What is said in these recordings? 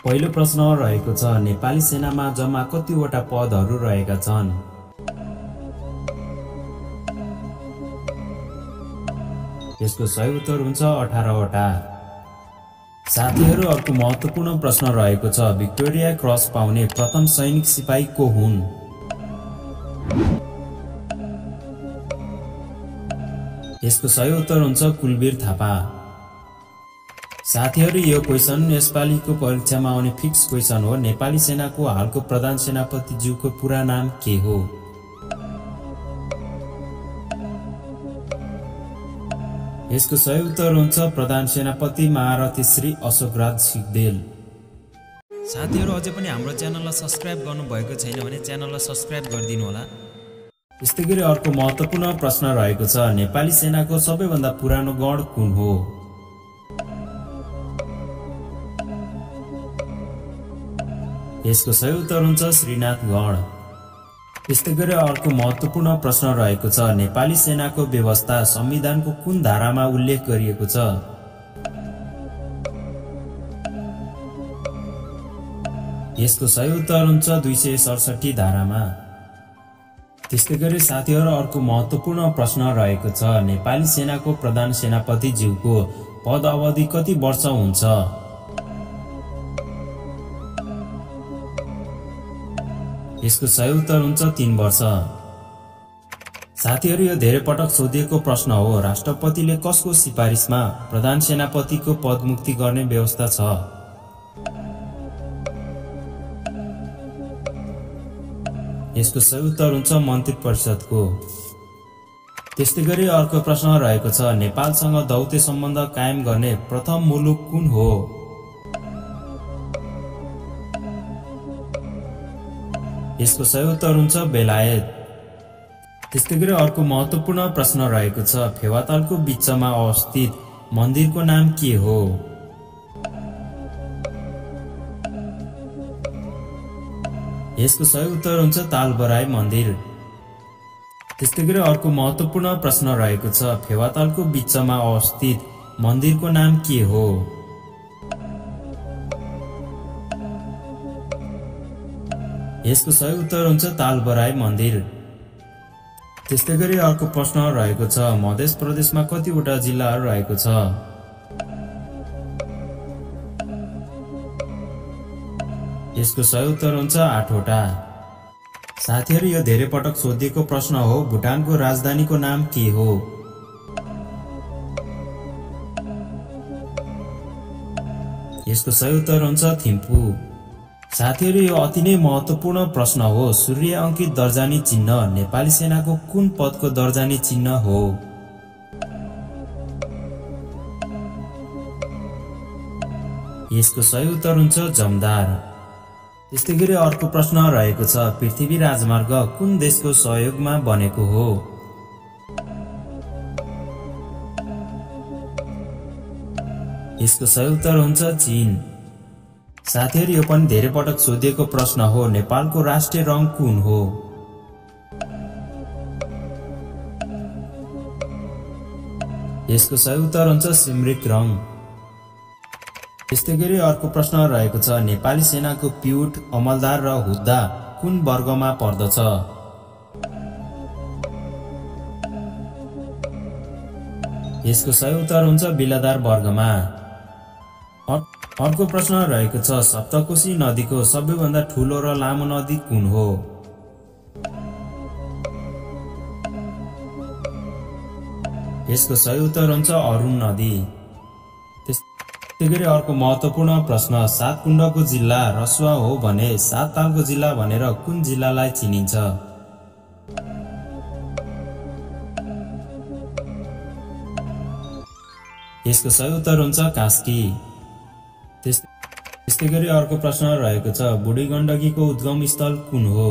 पहिलो प्रश्न रहेको छ नेपाली सेनामा जम्मा कतिवटा पदहरू रहेका छन्? यसको सही उत्तर हुन्छ 18 वटा। साथीहरू, अर्को महत्त्वपूर्ण प्रश्न रहेको छ भिक्टोरिया क्रस पाउने प्रथम सैनिक सिपाही को हुन्? यसको सही उत्तर हुन्छ कुलवीर थापा। साथीहरू, यो क्वेशन यसपालिको परीक्षामा आउने फिक्स क्वेशन हो। नेपाली सेनाको हालको प्रधान सेनापति ज्यूको पूरा नाम के हो? यसको सही उत्तर हुन्छ प्रधान सेनापति महारथी श्री अशोकराज सिग्देल। साथीहरू, अझै पनि हाम्रो च्यानललाई सब्स्क्राइब गर्नुभएको छैन भने च्यानललाई सब्स्क्राइब गरिदिनु होला। यस्तै गरी अर्को महत्त्वपूर्ण प्रश्न रहेको छ नेपाली सेनाको सबैभन्दा पुरानो गढ कुन हो? यसको सही उत्तर हुन्छ श्रीनाथगढ। यस्तै गरी अर्को महत्त्वपूर्ण प्रश्न रहेको छ नेपाली सेनाको व्यवस्था संविधानको कुन धारामा उल्लेख गरिएको छ? यसको सही उत्तर हुन्छ 267 धारामा। त्यस्तै गरी साथीहरू, अर्को महत्त्वपूर्ण प्रश्न रहेको छ नेपाली सेनाको प्रधान सेनापति ज्यूको पद अवधि कति वर्ष हुन्छ? यसको सही उत्तर हुन्छ 3 वर्ष। साथीहरू, यो धेरै पटक सोधिएको प्रश्न हो। राष्ट्रपतिले कसको सिफारिसमा प्रधान सेनापतिको पदमुक्ति गर्ने व्यवस्था छ? यसको सही उत्तर हुन्छ मन्त्री परिषदको। त्यस्तै गरी अर्को प्रश्न रहेको छ नेपालसँग दौत्य सम्बन्ध कायम गर्ने प्रथम मुलुक कुन हो? यसको सही उत्तर हुन्छ बेलायत। त्यस्तै गरी अर्को महत्त्वपूर्ण प्रश्न रहेको छ फेवातालको बिचमा अवस्थित मन्दिरको नाम के हो? यसको सही उत्तर हुन्छ तालबराई मन्दिर। त्यस्तै गरी अर्को महत्त्वपूर्ण प्रश्न रहेको छ फेवातालको बिचमा अवस्थित मन्दिरको नाम के हो? यसको सही उत्तर हुन्छ तालबराई मन्दिर। त्यस्तै गरी अर्को प्रश्न रहेको छ मध्य प्रदेशमा कतिवटा जिल्लाहरू रहेको छ? यसको सही उत्तर हुन्छ 8 वटा। साथीहरू, यो धेरै पटक सोधिएको प्रश्न हो। भुटानको राजधानीको नाम के हो? यसको सही उत्तर हुन्छ थिम्पू। साथीहरू, यो अति नै महत्त्वपूर्ण प्रश्न हो। सूर्य अंकित दर्जानी चिन्ह नेपाली सेनाको कुन पदको दर्जानी चिन्ह हो? यसको सही उत्तर हुन्छ जमदार। त्यस्तै गरी अर्को प्रश्न रहेको छ पृथ्वी राजमार्ग कुन देशको सहयोगमा बनेको हो? यसको सही उत्तर हुन्छ चीन। साथीहरू, यो पनि धेरै पटक सोधिएको प्रश्न हो। नेपालको राष्ट्रिय रंग कुन हो? यसको सही उत्तर हुन्छ सिमरिक रंग। त्यस्तै गरी अर्को प्रश्न रहेको छ नेपाली सेनाको पिउट, अमलदार र हुद्दा कुन वर्गमा पर्दछ? यसको सही उत्तर हुन्छ बिलादार वर्गमा। अर्को प्रश्न रहेको छ सप्तकोशी नदीको सबैभन्दा ठूलो र लामो नदी कुन हो? यसको सही उत्तर हुन्छ अरुण नदी। त्यस्तै गरी अर्को महत्त्वपूर्ण प्रश्न 7 कुण्डको जिल्ला रसुवा हो भने 7 तालको जिल्ला भनेर कुन जिल्लालाई चिनिन्छ? यसको सही उत्तर हुन्छ कास्की। त्यस्तै गरी अर्को प्रश्न रहेको छ बुढी गण्डकीको उद्गम स्थल कुन हो?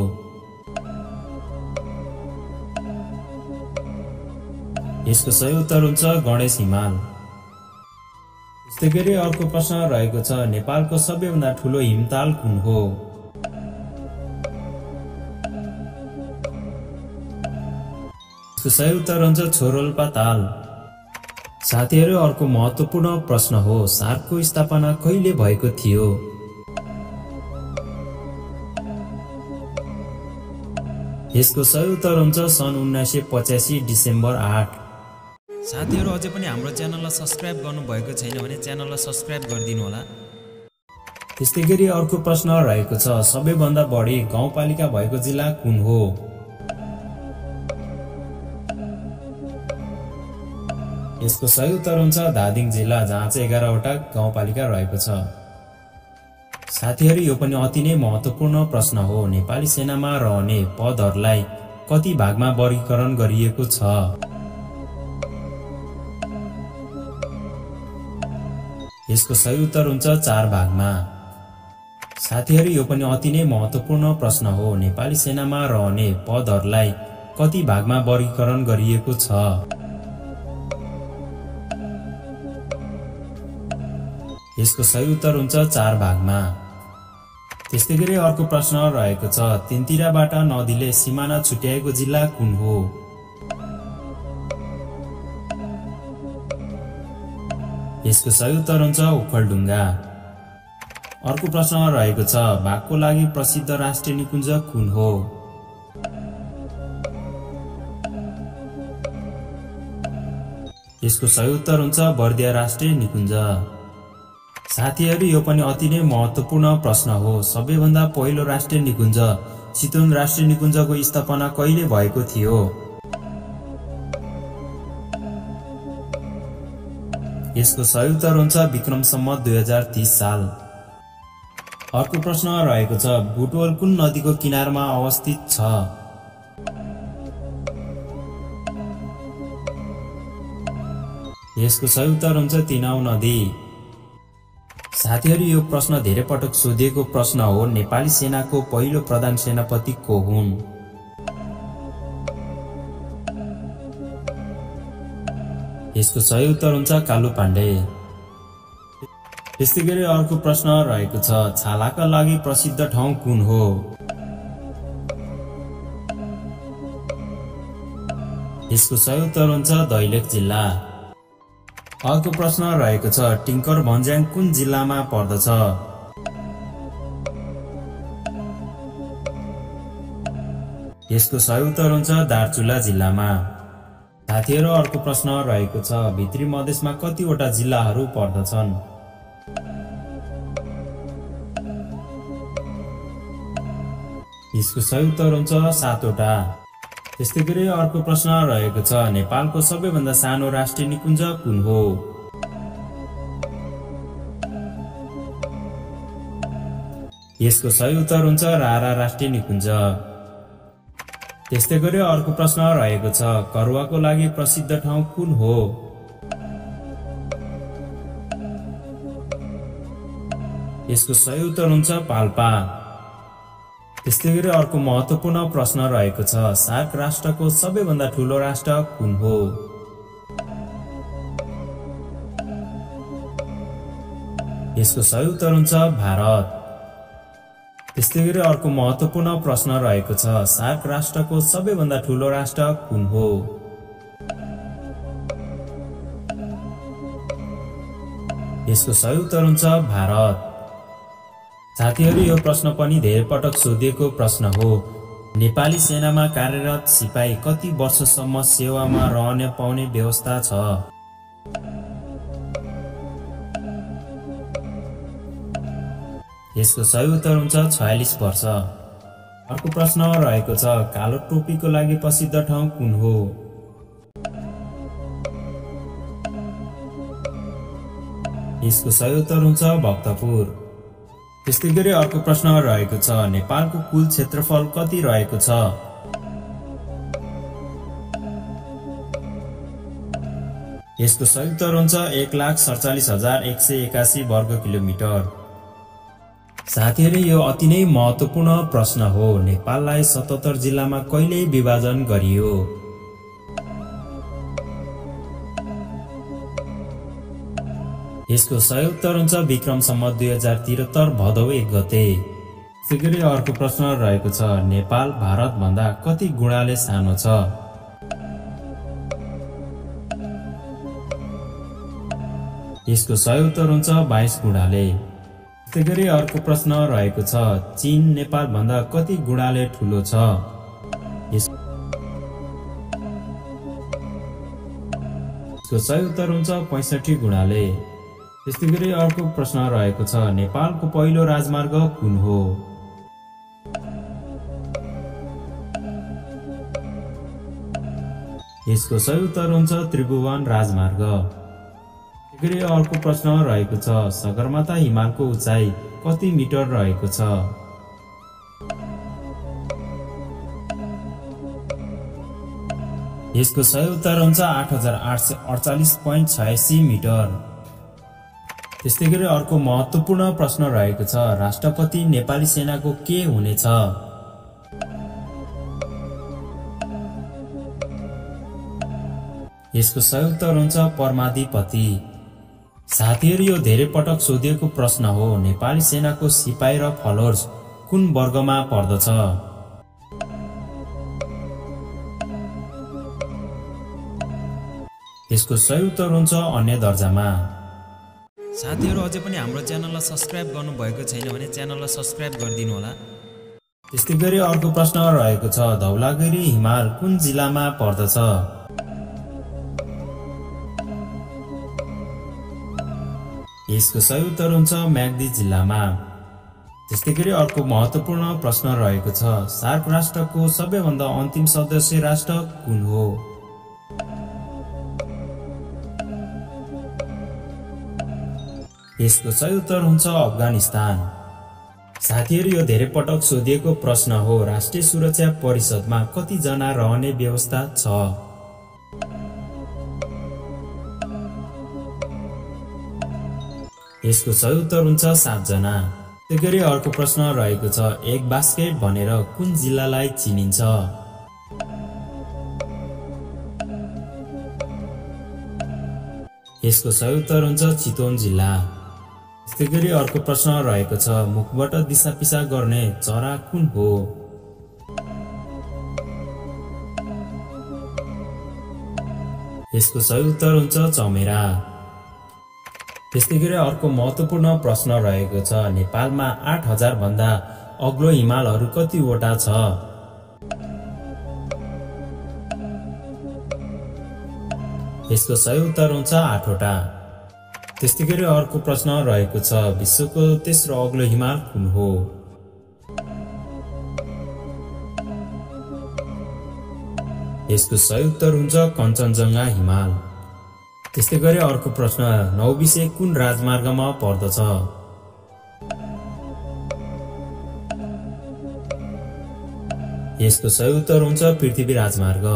यसको सही उत्तर हुन्छ गणेश हिमाल। त्यस्तै गरी अर्को प्रश्न रहेको छ नेपालको सबैभन्दा ठूलो हिमताल कुन हो? यसको सही उत्तर हुन्छ छोरोल्पा ताल। साथीहरू, अर्को महत्त्वपूर्ण प्रश्न हो सार्कको स्थापना कहिले भएको थियो? यसको सही उत्तर हुन्छ सन् 1985 डिसेम्बर 8। साथीहरु अझै पनि हाम्रो च्यानललाई सब्स्क्राइब गर्नुभएको छैन भने च्यानललाई सब्स्क्राइब गरिदिनु होला। त्यस्तै गरी अर्को प्रश्न रहेको छ, सबैभन्दा बढी गाउँपालिका भएको जिल्ला कुन हो? यसको सही उत्तर हुन्छ धादिङ जिल्ला, जहाँ चाहिँ 11 वटा गाउँपालिका रहेको छ। साथीहरु यो पनि अति नै महत्त्वपूर्ण प्रश्न हो। नेपाली सेनामा रहने पदहरूलाई कति भागमा वर्गीकरण गरिएको छ? यसको सही उत्तर हुन्छ 4 भागमा। साथीहरु यो पनि अति नै महत्त्वपूर्ण प्रश्न हो। नेपाली सेनामा रहने पदहरूलाई कति भागमा वर्गीकरण गरिएको छ? यसको सही उत्तर हुन्छ 4 भागमा। त्यस्तै गरी अर्को प्रश्न रहेको छ, तीनतिरबाट नदीले सिमाना छुट्याएको जिल्ला कुन हो? यसको सही उत्तर हुन्छ ओखलढुङ्गा। अर्को प्रश्न रहेको छ, बाघको लागि प्रसिद्ध राष्ट्रिय निकुञ्ज कुन हो? यसको सही उत्तर हुन्छ बर्दिया राष्ट्रिय निकुञ्ज। साथीहरु यो पनि अति नै महत्त्वपूर्ण प्रश्न हो। सबैभन्दा पहिलो राष्ट्रिय निकुञ्ज चितवन राष्ट्रिय निकुञ्जको स्थापना कहिले भएको थियो? यसको सही उत्तर हुन्छ विक्रम सम्वत 2030 साल। अर्को प्रश्न रहेको छ, बुटवल कुन नदीको किनारमा अवस्थित छ? यसको सही उत्तर हुन्छ तिनाउ नदी। साथीहरु यो प्रश्न धेरै पटक सोधिएको प्रश्न हो। नेपाली सेनाको पहिलो प्रधान सेनापति को हुन्? यसको सही उत्तर हुन्छ कालु पाण्डे। त्यस्तै गरी अर्को प्रश्न रहेको छ, छालाका लागि प्रसिद्ध ठाउँ कुन हो? यसको सही उत्तर हुन्छ दैलेख जिल्ला। अर्को प्रश्न रहेको छ, टिङ्कर भन्ज्याङ कुन जिल्लामा पर्दछ? यसको सही उत्तर हुन्छ दार्चुला जिल्लामा। साथीहरु अर्को प्रश्न रहेको छ, भित्री मधेसमा कतिवटा जिल्लाहरू पर्दछन्? यसको सही उत्तर हुन्छ 7 वटा। त्यस्तै गरी अर्को प्रश्न रहेको छ, नेपालको सबैभन्दा सानो राष्ट्रिय निकुञ्ज कुन हो? यसको सही उत्तर हुन्छ रारा राष्ट्रिय निकुञ्ज। त्यस्तै गरी अर्को प्रश्न रहेको छ, करुवाको लागि प्रसिद्ध ठाउँ कुन हो? यसको सही उत्तर हुन्छ पाल्पा। त्यस्तै गरी अर्को महत्त्वपूर्ण प्रश्न रहेको छ, सार्क राष्ट्रको सबैभन्दा ठूलो राष्ट्र कुन हो? यसको सही उत्तर हुन्छ भारत। त्यस्तै गरी अर्को महत्त्वपूर्ण प्रश्न रहेको छ, सार्क राष्ट्रको सबैभन्दा ठूलो राष्ट्र कुन हो? यसको सही उत्तर हुन्छ भारत। साथीहरु यो प्रश्न पनि धेरै पटक सोधिएको प्रश्न हो। नेपाली सेनामा कार्यरत सिपाही कति वर्षसम्म सेवामा रहन पाउने व्यवस्था छ? यसको सही उत्तर हुन्छ 46 वर्ष। अर्को प्रश्न रहेको छ, कालो टोपीको लागि प्रसिद्ध ठाउँ कुन हो? यसको सही उत्तर हुन्छ भक्तपुर। त्यस्तै गरी अर्को प्रश्न रहेको छ, नेपालको कुल क्षेत्रफल कति रहेको छ? यसको सही उत्तर हुन्छ 1,47,181 वर्ग किलोमिटर। साथीहरु यो अति नै महत्त्वपूर्ण प्रश्न हो। नेपाललाई 77 जिल्लामा कहिले विभाजन गरियो? यसको सही उत्तर हुन्छ विक्रम सम्वत 2073 भदौ 1 गते। त्यसैगरी अर्को प्रश्न रहेको छ, नेपाल भारत भन्दा कति गुणाले सानो छ? यसको सही उत्तर हुन्छ 22 गुणाले। त्यसैगरी अर्को प्रश्न रहेको छ, चीन नेपाल भन्दा कति गुणाले ठूलो छ? यसको सही उत्तर हुन्छ 65 गुणाले। त्यस्तै गरी अर्को प्रश्न रहेको छ, नेपालको पहिलो राजमार्ग कुन हो? यसको सही उत्तर हुन्छ त्रिभुवन राजमार्ग। त्यसै गरी अर्को प्रश्न रहेको छ, सगरमाथा हिमालको उचाइ कति मिटर रहेको छ? यसको सही उत्तर हुन्छ 8848.86 मिटर। त्यस्तै गरी अर्को महत्त्वपूर्ण प्रश्न रहेको छ, राष्ट्रपति नेपाली सेनाको के हुनेछ? यसको सही उत्तर हुन्छ परमाधिपति। साथीहरू, यो धेरै पटक सोधिएको प्रश्न हो, नेपाली सेनाको सिपाही र फलोर्स कुन वर्गमा पर्दछ? यसको सही उत्तर हुन्छ अन्य दर्जामा। साथीहरू, अझै पनि हाम्रो च्यानललाई सब्स्क्राइब गर्नु भएको छैन भने च्यानललाई सब्स्क्राइब गरिदिनु होला। त्यस्तै गरी अर्को प्रश्न रहेको छ, धौलागिरी हिमाल कुन जिल्लामा पर्दछ? यसको सही उत्तर हुन्छ म्याग्दी जिल्लामा। त्यस्तै गरी अर्को महत्त्वपूर्ण प्रश्न रहेको छ, सार्क राष्ट्रको सबैभन्दा अन्तिम सदस्य राष्ट्र कुन हो? यसको सही उत्तर हुन्छ अफगानिस्तान। साथीहरू, यो धेरै पटक सोधिएको प्रश्न हो, राष्ट्रिय सुरक्षा परिषदमा कति जना रहने व्यवस्था छ? यसको सही उत्तर हुन्छ 7 जना। त्यसै गरी अर्को प्रश्न रहेको छ, एक बास्केट भनेर कुन जिल्लालाई चिनिन्छ? यसको सही उत्तर हुन्छ चितवन जिल्ला। त्यस्तै गरी अर्को प्रश्न रहेको छ, मुखबाट दिशा पिसाब गर्ने चरा कुन हो? यसको सही उत्तर हुन्छ चमेरा। त्यस्तै गरी अर्को महत्त्वपूर्ण प्रश्न रहेको छ, नेपालमा 8000 भन्दा अग्लो हिमालहरू कतिवटा छ? यसको सही उत्तर हुन्छ 8 वटा। त्यस्तै गरी अर्को प्रश्न रहेको छ, विश्वको तेस्रो अग्लो हिमाल कुन हो? यसको सही उत्तर हुन्छ कञ्चनजङ्घा हिमाल। त्यस्तै गरी अर्को प्रश्न, नौबिसे कुन राजमार्गमा पर्दछ? यसको सही उत्तर हुन्छ पृथ्वी राजमार्ग।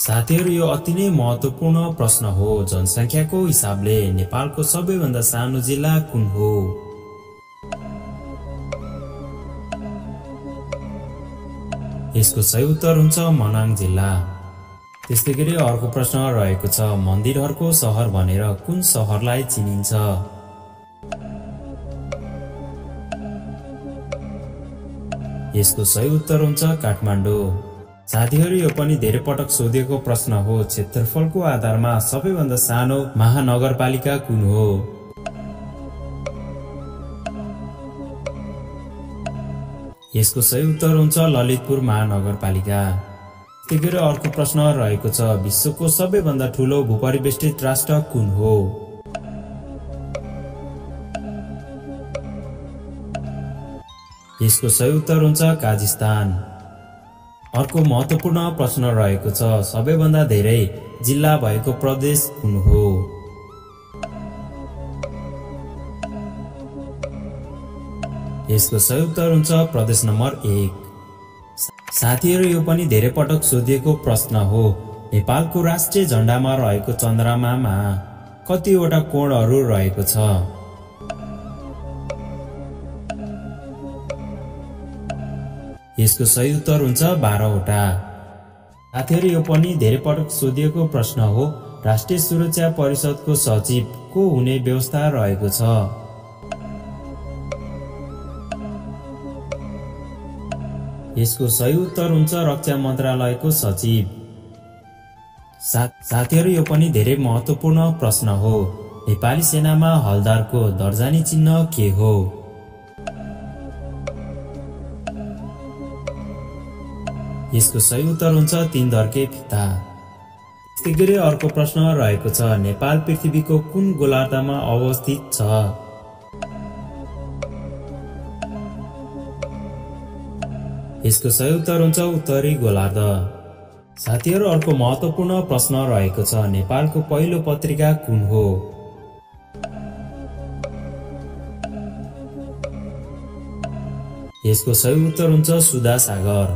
साथीहरू, यो अति नै महत्त्वपूर्ण प्रश्न हो, जनसङ्ख्याको हिसाबले नेपालको सबैभन्दा सानो जिल्ला कुन हो? यसको सही उत्तर हुन्छ मनाङ जिल्ला। त्यस्तै गरी अर्को प्रश्न रहेको छ, मन्दिरहरूको सहर भनेर कुन सहरलाई चिनिन्छ? यसको सही उत्तर हुन्छ काठमाडौँ। साथीहरू, यो पनि धेरै पटक सोधिएको प्रश्न हो, क्षेत्रफलको आधारमा सबैभन्दा सानो महानगरपालिका कुन हो? यसको सही उत्तर हुन्छ ललितपुर महानगरपालिका। त्यस्तै गरी अर्को प्रश्न रहेको छ, विश्वको सबैभन्दा ठूलो भूपरिवेष्टित राष्ट्र कुन हो? यसको सही उत्तर हुन्छ काजाख्स्तान। अर्को महत्त्वपूर्ण प्रश्न रहेको छ, सबैभन्दा धेरै जिल्ला भएको प्रदेश कुन हो? यसको सही उत्तर हुन्छ प्रदेश नम्बर 1। साथीहरू, यो पनि धेरै पटक सोधिएको प्रश्न हो, नेपालको राष्ट्रिय झण्डामा रहेको चन्द्रमामा कतिवटा कोणहरू रहेको छ? यसको सही उत्तर हुन्छ 12 वटा। साथीहरू, यो पनि धेरै पटक सोधिएको प्रश्न हो, राष्ट्रिय सुरक्षा परिषदको सचिव को हुने व्यवस्था रहेको छ? यसको सही उत्तर हुन्छ रक्षा मन्त्रालयको सचिव। साथीहरू, यो पनि धेरै महत्त्वपूर्ण प्रश्न हो, नेपाली सेनामा हलदारको दर्जानी चिन्ह के हो? यसको सही उत्तर हुन्छ तीनधर्के फिता। त्यस्तै गरी अर्को प्रश्न रहेको छ, नेपाल पृथ्वीको कुन गोलार्धमा अवस्थित छ? यसको सही उत्तर हुन्छ उत्तरी गोलार्ध। साथीहरू, अर्को महत्त्वपूर्ण प्रश्न रहेको छ, नेपालको पहिलो पत्रिका कुन हो? यसको सही उत्तर हुन्छ सुधा सागर।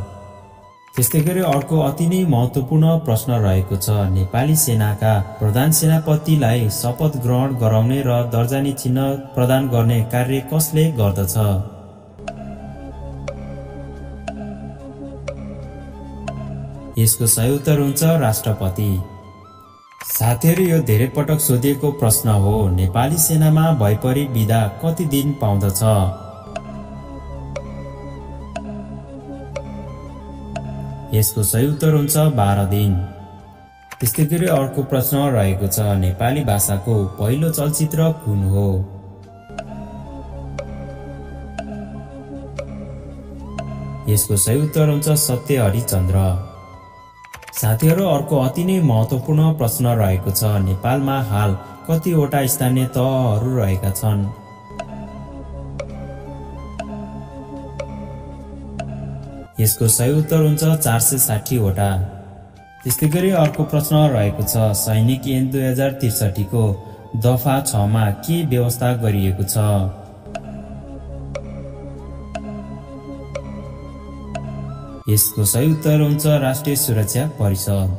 त्यस्तै गरी अर्को अति नै महत्त्वपूर्ण प्रश्न रहेको छ, नेपाली सेनाका प्रधान सेनापतिलाई शपथ ग्रहण गराउने र दर्जानी चिन्ह प्रदान गर्ने कार्य कसले गर्दछ? यसको सही उत्तर हुन्छ राष्ट्रपति। साथीहरू, यो धेरै पटक सोधिएको प्रश्न हो, नेपाली सेनामा भैपरी बिदा कति दिन पाउँदछ? यसको सही उत्तर हुन्छ 12 दिन। त्यस्तै गरी अर्को प्रश्न रहेको छ, नेपाली भाषाको पहिलो चलचित्र कुन हो? यसको सही उत्तर हुन्छ सत्य हरिचन्द्र। साथीहरू, अर्को अति नै महत्त्वपूर्ण प्रश्न रहेको छ, नेपालमा हाल कतिवटा स्थानीय तहहरू रहेका छन्? यसको सही उत्तर हुन्छ 460 वटा। त्यस्तै गरी अर्को प्रश्न रहेको छ, सैनिक ऐन 2063 को दफा 6 मा के व्यवस्था गरिएको छ? यसको सही उत्तर हुन्छ राष्ट्रिय सुरक्षा परिषद।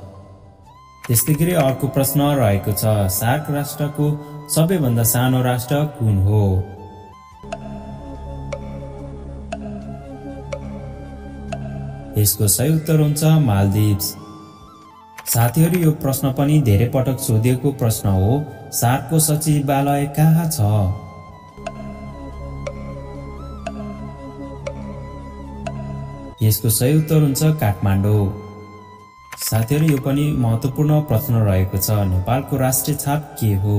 त्यस्तै गरी अर्को प्रश्न रहेको छ, सार्क राष्ट्रको सबैभन्दा सानो राष्ट्र कुन हो? यसको सही उत्तर हुन्छ मालदिभ्स। साथीहरू, यो प्रश्न पनि धेरै पटक सोधिएको प्रश्न हो, सार्कको सचिवालय कहाँ छ? यसको सही उत्तर हुन्छ काठमाडौँ। साथीहरू, यो पनि महत्त्वपूर्ण प्रश्न रहेको छ, नेपालको राष्ट्रिय छाप के हो?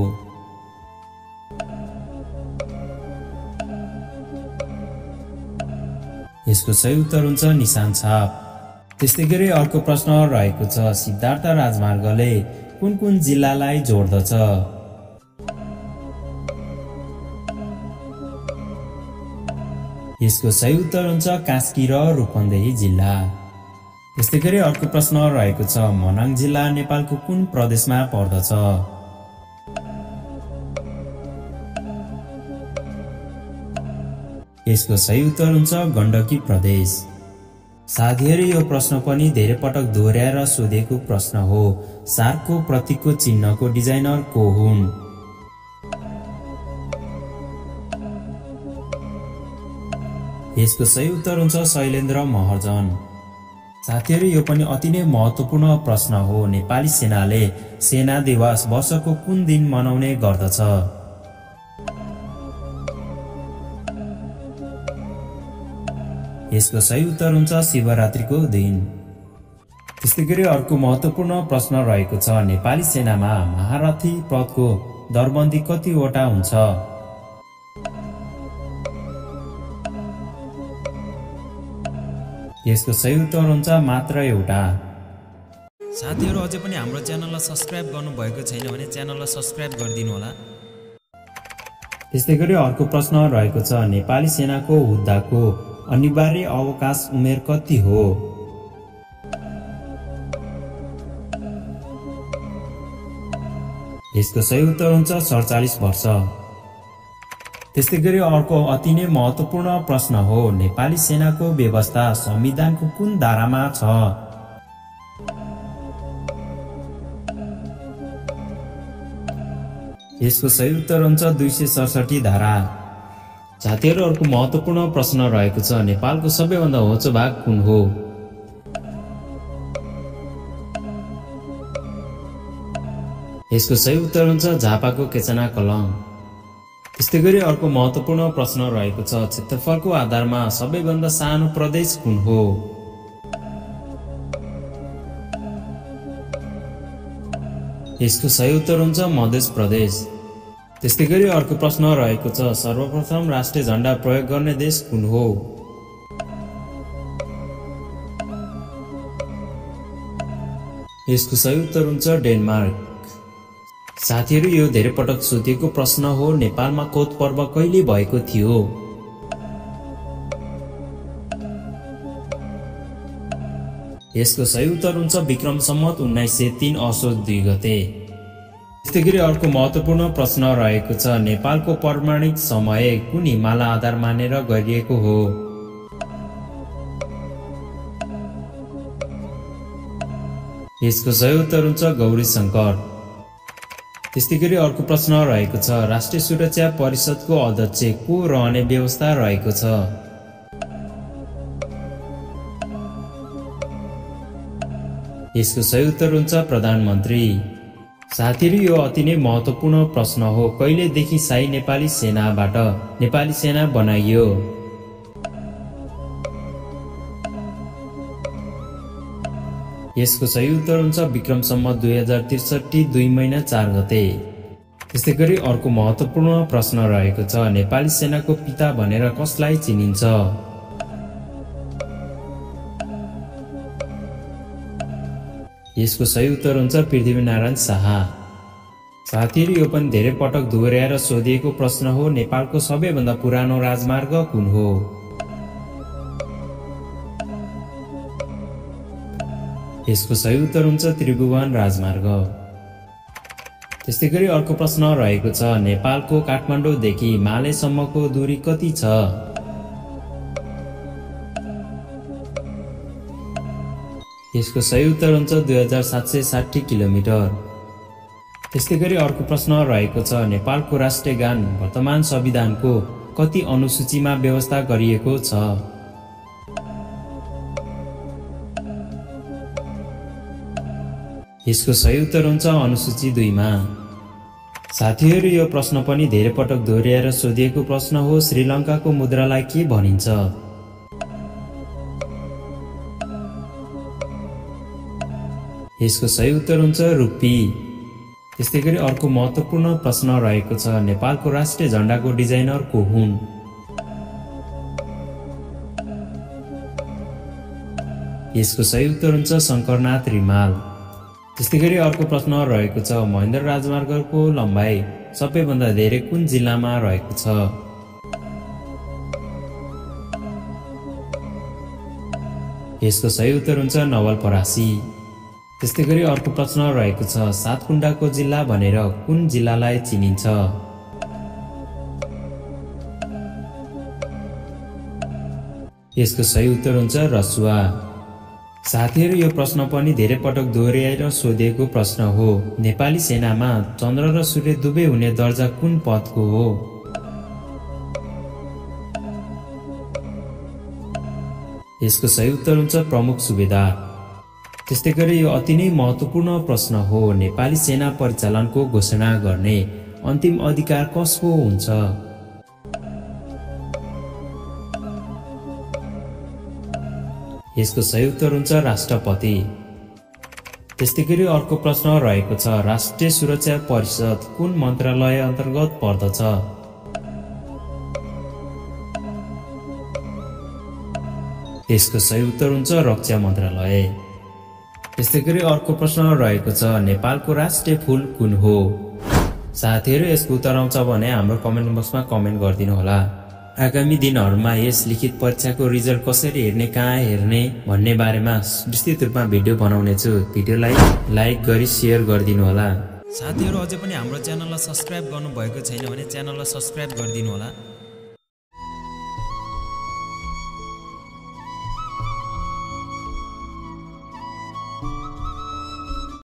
यसको सही उत्तर हुन्छ निशान छाप। त्यस्तै गरी अर्को प्रश्न रहेको छ, सिद्धार्थ राजमार्गले कुन कुन जिल्लालाई जोड्दछ? यसको सही उत्तर हुन्छ कास्की र रूपन्देही जिल्ला। त्यस्तै गरी अर्को प्रश्न रहेको छ, मनाङ जिल्ला नेपालको कुन प्रदेशमा पर्दछ? यसको सही उत्तर हुन्छ गण्डकी प्रदेश। साथीहरू, यो प्रश्न पनि धेरै पटक दोहोर्याएर सोधेको प्रश्न हो, सार्कको प्रतीकको चिन्हको डिजाइनर को हुन्? यसको सही उत्तर हुन्छ शैलेन्द्र महर्जन। साथीहरू, यो पनि अति नै महत्त्वपूर्ण प्रश्न हो, नेपाली सेनाले सेना दिवस वर्षको कुन दिन मनाउने गर्दछ? यसको सही उत्तर हुन्छ शिवरात्रिको दिन। त्यस्तै गरी अर्को महत्त्वपूर्ण प्रश्न रहेको छ, नेपाली सेनामा महारथी पदको दरबन्दी कतिवटा हुन्छ? यसको सही उत्तर हुन्छ मात्र एउटा। साथीहरू, अझै पनि हाम्रो च्यानललाई सब्स्क्राइब गर्नुभएको छैन भने च्यानललाई सब्स्क्राइब गरिदिनु होला। त्यस्तै गरी अर्को प्रश्न रहेको छ, नेपाली सेनाको हुद्दाको अनिवार्य अवकाश उमेर कति हो? यसको सही उत्तर हुन्छ 47 वर्ष। त्यस्तै गरी अर्को अति नै महत्त्वपूर्ण प्रश्न हो, नेपाली सेनाको व्यवस्था संविधानको कुन धारामा छ? यसको सही उत्तर हुन्छ 267 धारा। साथीहरू, अर्को महत्त्वपूर्ण प्रश्न रहेको छ, नेपालको सबैभन्दा होचो भाग कुन हो? यसको सही उत्तर हुन्छ झापाको केचना कलङ। त्यस्तै गरी अर्को महत्त्वपूर्ण प्रश्न रहेको छ, क्षेत्रफलको आधारमा सबैभन्दा सानो प्रदेश कुन हो? यसको सही उत्तर हुन्छ मध्य प्रदेश। त्यस्तै गरी अर्को प्रश्न रहेको छ, सर्वप्रथम राष्ट्रिय झण्डा प्रयोग गर्ने देश कुन हो? यसको सही उत्तर हुन्छ डेनमार्क। साथीहरू, यो धेरै पटक सोधिएको प्रश्न हो, नेपालमा कोत पर्व कहिले भएको थियो? यसको सही उत्तर हुन्छ विक्रम सम्वत 1903 असोज 2 गते। त्यस्तैगरी अर्को महत्त्वपूर्ण प्रश्न रहेको छ, नेपालको परमाणिक समय कुन हिमालय आधार मानेर गरिएको हो? यसको सही उत्तर हुन्छ गौरी शंकर। त्यस्तैगरी अर्को प्रश्न रहेको छ, राष्ट्रिय सुरक्षा परिषदको अध्यक्ष को रहने व्यवस्था रहेको छ? यसको सही उत्तर हुन्छ प्रधानमन्त्री। साथीहरू, यो अति नै महत्त्वपूर्ण प्रश्न हो, कहिलेदेखि शाही नेपाली सेनाबाट नेपाली सेना बनाइयो? यसको सही उत्तर हुन्छ विक्रम सम्वत 2063 2 महिना 4 गते। त्यस्तैगरी अर्को महत्त्वपूर्ण प्रश्न रहेको छ, नेपाली सेनाको पिता भनेर कसलाई चिनिन्छ? यसको सही उत्तर हुन्छ पृथ्वीनारायण शाह। साथीहरू, यो पनि धेरै पटक दोहोर्याएर सोधिएको प्रश्न हो, नेपालको सबैभन्दा पुरानो राजमार्ग कुन हो? यसको सही उत्तर हुन्छ त्रिभुवन राजमार्ग। त्यस्तैगरी अर्को प्रश्न रहेको छ, नेपालको काठमाडौँदेखि मालेसम्मको दूरी कति छ? यसको सही उत्तर हुन्छ 2760 किलोमिटर। त्यस्तैगरी अर्को प्रश्न रहेको छ, नेपालको राष्ट्रिय गान वर्तमान संविधानको कति अनुसूचीमा व्यवस्था गरिएको छ? यसको सही उत्तर हुन्छ अनुसूची 2 मा। साथीहरू, यो प्रश्न पनि धेरै पटक दोहोर्याएर सोधिएको प्रश्न हो, श्रीलङ्काको मुद्रालाई के भनिन्छ? यसको सही उत्तर हुन्छ रुपी। त्यस्तैगरी अर्को महत्त्वपूर्ण प्रश्न रहेको छ, नेपालको राष्ट्रिय झण्डाको डिजाइनर को हुन्? यसको सही उत्तर हुन्छ शङ्करनाथ रिमाल। त्यस्तैगरी अर्को प्रश्न रहेको छ, महेन्द्र राजमार्गको लम्बाइ सबैभन्दा धेरै कुन जिल्लामा रहेको छ? यसको सही उत्तर हुन्छ नवलपरासी। त्यस्तैगरी अर्को प्रश्न रहेको छ, सातकुण्डाको जिल्ला भनेर कुन जिल्लालाई चिनिन्छ? यसको सही उत्तर हुन्छ रसुवा। साथीहरू, यो प्रश्न पनि धेरै पटक दोहोर्याएर सोधिएको प्रश्न हो, नेपाली सेनामा चन्द्र र सूर्य दुवै हुने दर्जा कुन पदको हो? यसको सही उत्तर हुन्छ प्रमुख सुबेदार। त्यस्तैगरी यो अति नै महत्त्वपूर्ण प्रश्न हो, नेपाली सेना परिचालनको घोषणा गर्ने अन्तिम अधिकार कसको हुन्छ? यसको सही उत्तर हुन्छ राष्ट्रपति। त्यस्तैगरी अर्को प्रश्न रहेको छ, राष्ट्रिय सुरक्षा परिषद कुन मन्त्रालय अन्तर्गत पर्दछ? यसको सही उत्तर हुन्छ रक्षा मन्त्रालय। त्यस्तैगरी अर्को प्रश्न रहेको छ, नेपालको राष्ट्रिय फूल कुन हो? साथीहरू, यसको उत्तर आउँछ भने हाम्रो कमेन्ट बक्समा कमेन्ट गरिदिनु होला। आगामी दिनहरूमा यस लिखित परीक्षाको रिजल्ट कसरी हेर्ने, कहाँ हेर्ने भन्ने बारेमा विस्तृत रूपमा भिडियो बनाउने छु। भिडियोलाई लाइक गरी शेयर गरिदिनु होला। साथीहरू, अझै पनि हाम्रो च्यानललाई सब्स्क्राइब गर्नुभएको छैन भने च्यानललाई सब्स्क्राइब गरिदिनु होला।